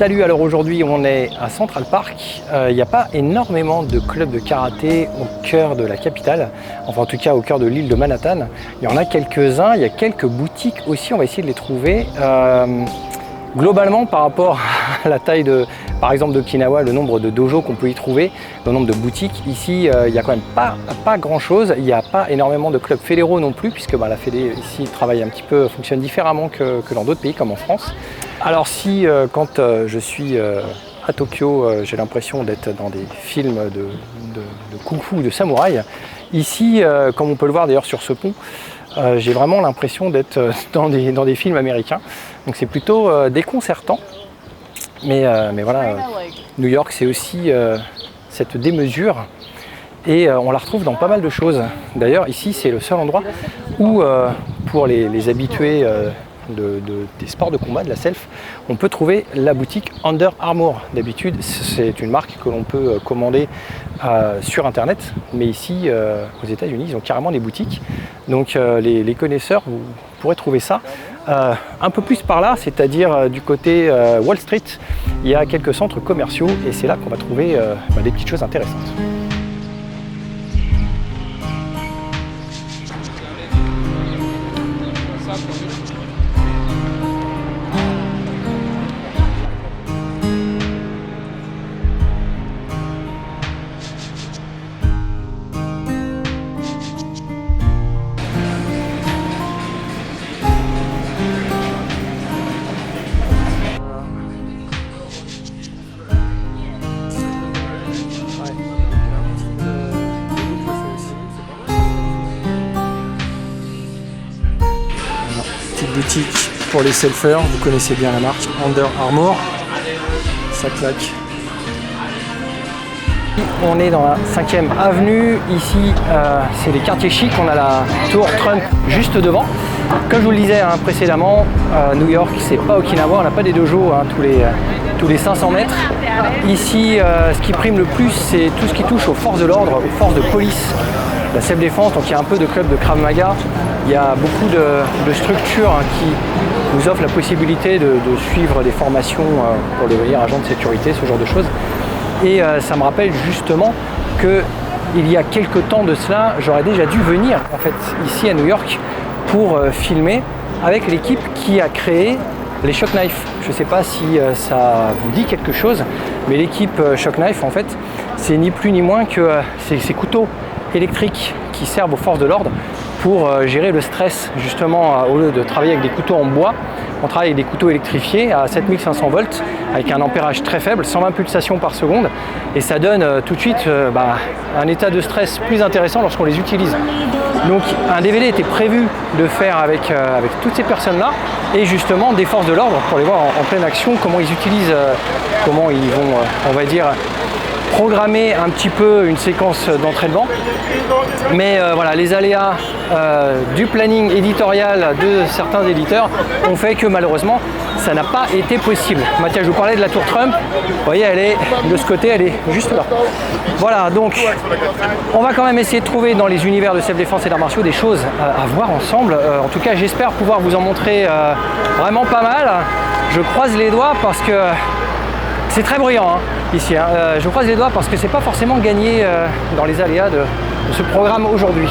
Salut, alors aujourd'hui on est à Central Park. Il n'y a pas énormément de clubs de karaté au cœur de la capitale, enfin en tout cas au cœur de l'île de Manhattan. Il y en a quelques-uns, il y a quelques boutiques aussi, on va essayer de les trouver. Globalement par rapport à la taille par exemple d'Okinawa, le nombre de dojos qu'on peut y trouver, le nombre de boutiques, ici il n'y a quand même pas grand chose. Il n'y a pas énormément de clubs fédéraux non plus, puisque la fédé ici travaille un petit peu, fonctionne différemment que dans d'autres pays comme en France. Alors si quand je suis à Tokyo, j'ai l'impression d'être dans des films de kung-fu, de samouraï, ici, comme on peut le voir d'ailleurs sur ce pont, j'ai vraiment l'impression d'être dans des films américains. Donc c'est plutôt déconcertant. Mais voilà, New York c'est aussi cette démesure et on la retrouve dans pas mal de choses. D'ailleurs ici c'est le seul endroit où pour les habitués des sports de combat, de la self, on peut trouver la boutique Under Armour. D'habitude c'est une marque que l'on peut commander sur internet, mais ici aux États-Unis ils ont carrément des boutiques. Donc les connaisseurs, vous pourrez trouver ça un peu plus par là, c'est-à-dire du côté Wall Street. Il y a quelques centres commerciaux et c'est là qu'on va trouver des petites choses intéressantes. Boutique pour les selfers, vous connaissez bien la marque Under Armour, ça claque. On est dans la 5e avenue, ici c'est les quartiers chics, on a la tour Trump juste devant. Comme je vous le disais précédemment, New York c'est pas Okinawa, on n'a pas des dojos tous les 500 mètres. Ici ce qui prime le plus c'est tout ce qui touche aux forces de l'ordre, aux forces de police, la self-défense, donc il y a un peu de clubs de Krav Maga. Il y a beaucoup de structures qui nous offrent la possibilité de suivre des formations pour devenir agent de sécurité, ce genre de choses. Et ça me rappelle justement qu'il y a quelques temps de cela, j'aurais déjà dû venir en fait ici à New York pour filmer avec l'équipe qui a créé les Shock Knife. Je ne sais pas si ça vous dit quelque chose, mais l'équipe Shock Knife en fait, c'est ni plus ni moins que ces couteaux électriques qui servent aux forces de l'ordre pour gérer le stress. Justement, au lieu de travailler avec des couteaux en bois, on travaille avec des couteaux électrifiés à 7500 volts avec un ampérage très faible, 120 pulsations par seconde, et ça donne tout de suite un état de stress plus intéressant lorsqu'on les utilise. Donc un DVD était prévu de faire avec toutes ces personnes-là et justement des forces de l'ordre pour les voir en pleine action, comment ils utilisent, comment ils vont, on va dire, programmer un petit peu une séquence d'entraînement. Mais voilà, les aléas du planning éditorial de certains éditeurs ont fait que malheureusement ça n'a pas été possible. Mathias, je vous parlais de la tour Trump, vous voyez elle est de ce côté, elle est juste là. Voilà, donc on va quand même essayer de trouver dans les univers de self-défense et d'arts martiaux des choses à voir ensemble. En tout cas j'espère pouvoir vous en montrer vraiment pas mal. Je croise les doigts parce que c'est très bruyant ici. Je croise les doigts parce que c'est pas forcément gagné dans les aléas de ce programme aujourd'hui.